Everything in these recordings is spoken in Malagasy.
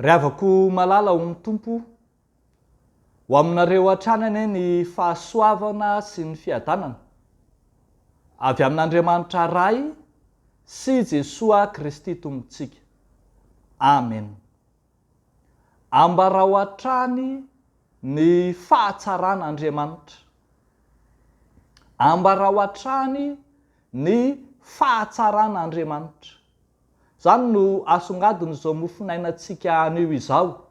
Ry havako malala ho ny tompo ho aminareo hatrany ane ny fahasoavana sy ny fiadanana avy amin'Andriamanitra ray sy Jesoa Kristy tompontsika. Amen. Ambarao hatrany ny fahatsaràn'Andriamanitra. Ambarao hatrany ny fahatsaràn'Andriamanitra. Zany no asongadiny izao mofinainantsika anio izao.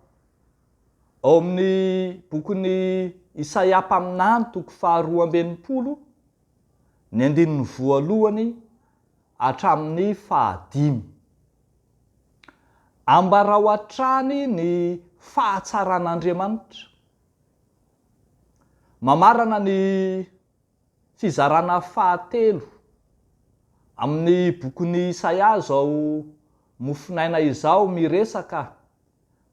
Ao amin'ny bokin'ny Isaia mpaminany toko faharoa ambin'ny folo, ny 1 hatramin'ny 5. Ambarao hatrany ny fahatsaràn'Andriamanitra. Mamarana ny fizarana 7 amin'ny bokin'ny Isaia zao mofinaina izao miresaka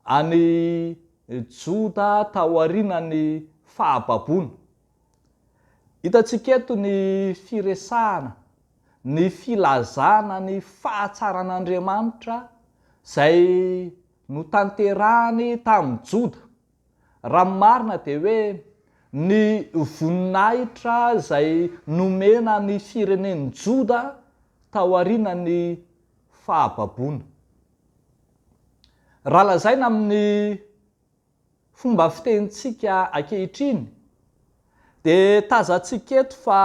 any Joda taorianany fahababoana. Hitantsika eto ny firesahana, ny filazana ny fahatsaràn'Andriamanitra zay notanterahany tamin'ny Joda. Raha marina dia hoe ny voninahitra zay nomena ny firenen'ny Joda taorianany fahababoana. Raha lazaina amin'ny fomba fitenitsika ankehitriny dia tazantsika eto fa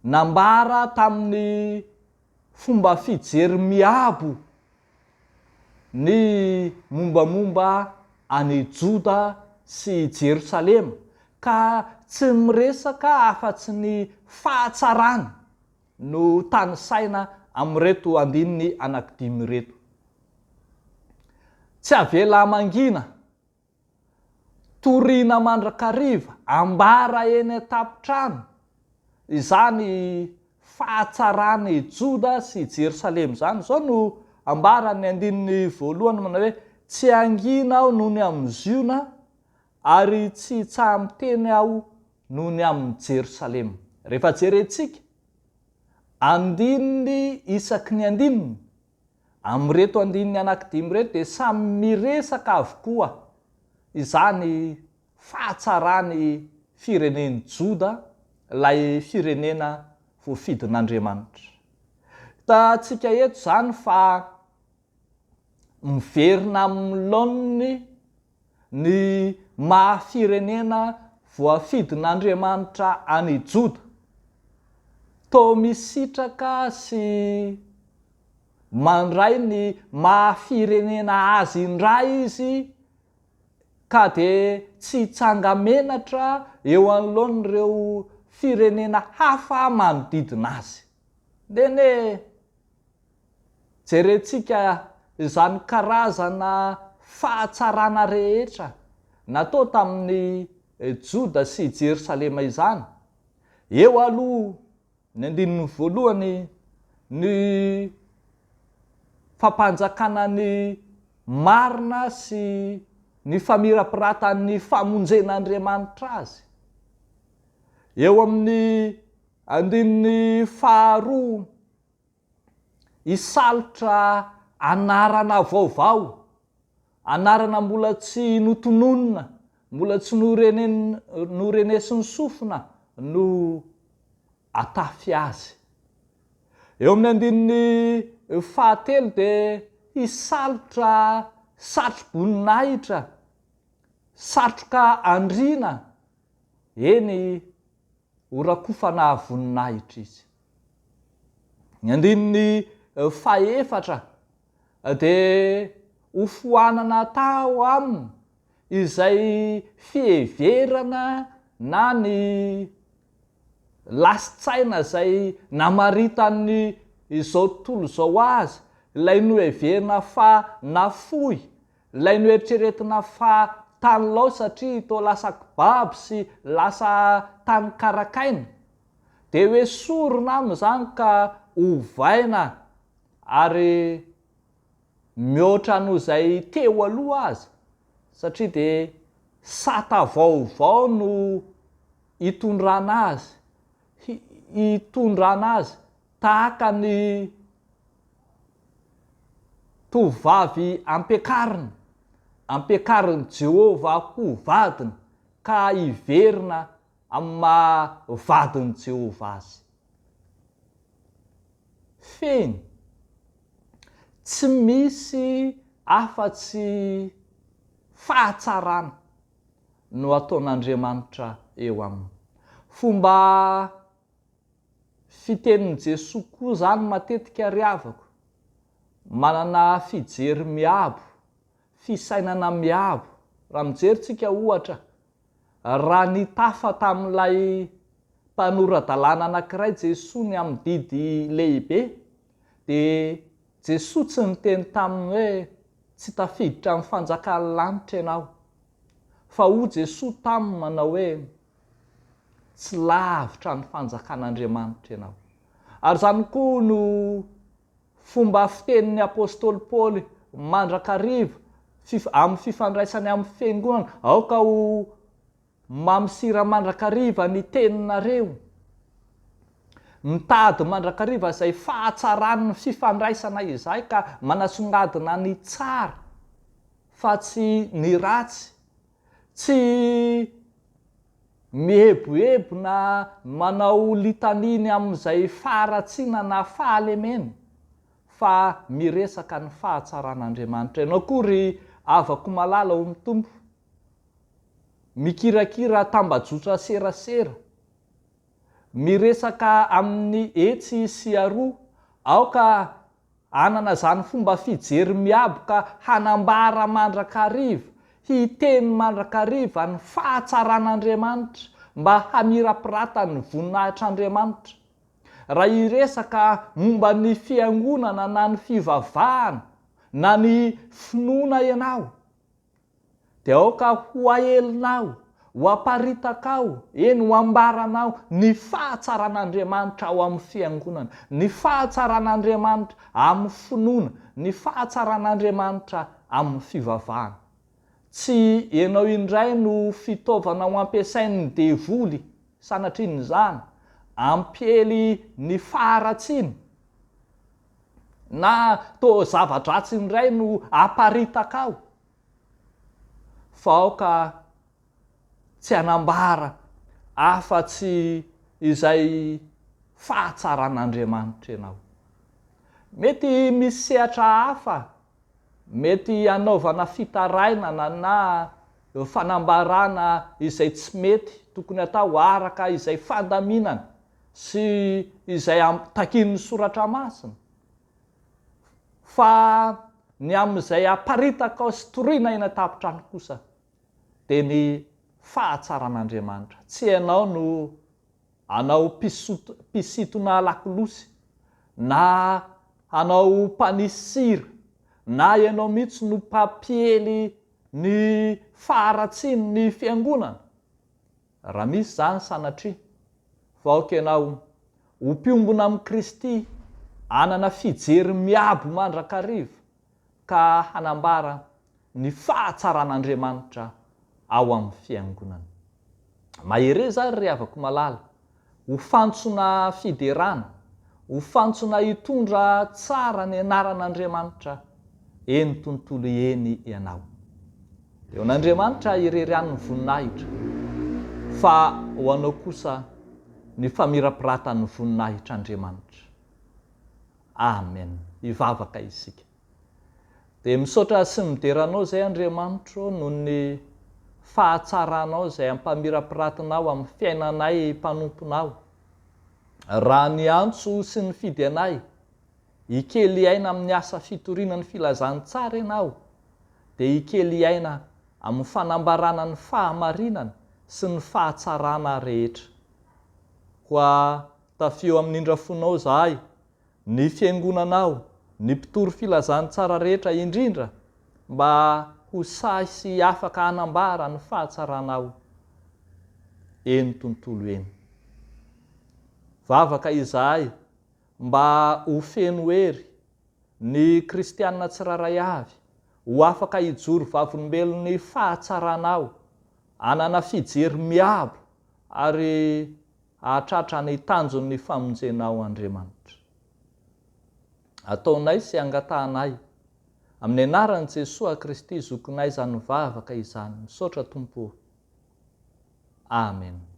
nambara tamin'ny fomba fijery miabo ny mombamomba any Joda sy Jerosalema, ka tsy miresaka afa-tsy ny fahatsarany no tany saina amin'reto andininy anankidimy reto. Tsy avela mangina, toriana mandrakariva, ambara eny an-tampon-trano izany fahatsarany Joda sy Jerosalema zany. Zao no ambara ny 1 manao hoe tsy angina aho noho ny amin'ny Ziona ary tsy tsaha-miteny aho noho ny amin'ny Jerosalema. Rehefa jerentsika andininy isaky ny andininy amin'reto andininy anankidimy reto dia samy miresaka avokoa izany fahatsarany firenen'ny Joda, ilay firenena voafidin'Andriamanitra. Hitantsika eto zany fa miverina amin'ny laoniny ny mahafirenena voafidin'Andriamanitra any Joda. Toa misitraka sy mandray ny mahafirenena azy indray izy, ka dia tsy hitsanga menatra eo anoloan'ireo firenena hafa manodidina azy. Dene jerentsika izany karazana fahatsarana rehetra natao tamin'ny Joda sy Jerosalema izany. Eo aloha ny 1 ny fampanjakana ny marina sy ny famirapiratany famonjen'Andriamanitra azy. Eo amin'ny 2 isalotra anarana vaovao, anarana mbola tsy notononina, mbola tsy norenesin'ny sofina no atafy azy. Eo amin'ny 7 dia hisalotra satro-boninahitra, satroka andriana, eny horakofana voninahitra izy. Ny 7 dia hofoanana tao aminy izay fiheverana na ny lasi-tsaina zay namaritany izao tontolo izao azy, ilay noheverina fa nafoy, ilay noeritreretina fa tany lao satria toa lasa kibabo sy lasa tany karakaina, dia hoe sorona amin'izany ka hovaina ary mihoatra noho izay teo aloha azy, satria dia sata vaovao no hitondrana azy, hitondrana azy tahaka ny tovavy ampiakariny Jehova ho vadiny ka hiverina amin'ny maha-vadiny Jehova azy. Feny tsy misy afa-tsy fahatsarana no ataon'Andriamanitra eo aminy. Fomba fitenin'i Jesoa koa zany matetika riavako, manana fijery miabo, fisainana miabo. Raha mijerytsika ohatra, raha nitafa tamin'ilay mpanoradalàna anankiray Jesoa ny amin'ny didy lehibe, dia Jesoa tsy niteny taminy hoe tsy tafiditra amin'ny fanjakany lanitra ianao, fa hoy Jesoa taminy manao hoe tsy lavitra ny fanjakan'Andriamanitra ianao. Ary zany koa no fomba fitenin'ny apôstôly Paoly mandrakariva amin'ny fifandraisany amin'ny fiangonana, aoka ho mamosira mandrakariva ny teninareo, mitady mandrakariva izay fahatsarany fifandraisana izay ka manasongadina ny tsara fa tsy ny ratsy, tsy mihebohebo na manao litaniny amin'izay faharatsiana na fahalemena, fa miresaka ny fahatsaran'Andriamanitra. Ianao koa ry avako malala ho ny tompo, mikirakira tambajotra serasera, miresaka amin'ny etsy sy aroa, aoka anana zany fomba fijery miabo ka hanambara mandrakariva, hiteny mandrakariva ny fahatsaran'Andriamanitra mba hamirapirata ny voninahitr'Andriamanitra. Raha hiresaka momba ny fiangonana na ny fivavahana na ny finoana ianao, dia aoka ho ahelinao, ho aparitakao, eny ho ambaranao ny fahatsaran'Andriamanitra ao amin'ny fiangonana, ny fahatsaran'Andriamanitra amin'ny finoana, ny fahatsaran'Andriamanitra amin'ny fivavahana. Tsy ianao indray no fitaovana ho ampiasain'ny devoly, sanatrin'izany ampihely ny faharatsiana, na toa zava-dratsy indray no aparitakao, fa aoka tsy hanambara afa-tsy izay fahatsaran'Andriamanitra ianao. Mety misy sehatra hafa, mety hanaovana fitarainana na fanambarana izay tsy mety tokony atao araka izay fandaminana sy izay takin'ny soratra masina, fa ny amin'izay aparitaka sy toriana eny an-tapitrano kosa dia ny fahatsaran'Andriamanitra. Tsy ianao no hanao mpisitona lakolosy na hanao mpanisy sira, na ianao mihitsy no mpampiely ny faharatsiany ny fiangonana. Raha misy zany sanatria, fa aoka ianao ho mpiombona amin'ny Kristy, hanana fijery miabo mandrakariva ka hanambara ny fahatsaran'Andriamanitra ao amin'ny fiangonana. Mahery zany ry havako malala, ho fantsona fiderana, ho fantsona hitondra tsara ny anaran'Andriamanitra eny tontolo eny ianao. Eo n'Andriamanitra irerian'ny voninahitra, fa ho anao kosa ny famirapiratany voninahitr'Andriamanitra. Amen. Hivavaka isika. Dia misaotra sy mideranao zay Andriamanitra noho ny fahatsaranao izay ampamirapiratinao amin'ny fiainanay mpanomponao. Raha ny antso sy ny fidy anay hikely aina amin'ny asa fitoriana ny filazantsara ianao, dia hikely aina amin'ny fanambarana ny fahamarinana sy ny fahatsarana rehetra. Koa tafio amin'indra fonao zahay, ny fiangonanao, ny mpitory filazantsara rehetra indrindra, mba ho say sy afaka hanambara ny fahatsaranao eny tontolo eny. Vavaka izahay mba ho feno hery ny kristianina tsiraray avy, ho afaka hijoro vavolombelon'ny fahatsaranao, hanana fijery miabo ary hahatratra ny tanjon'ny famonjenao Andriamanitra. Ataonay sy angatahnay amin'ny anaran'i Jesosy Kristy zokinay izany mivavaka izany, misaotra Tompo. Amen.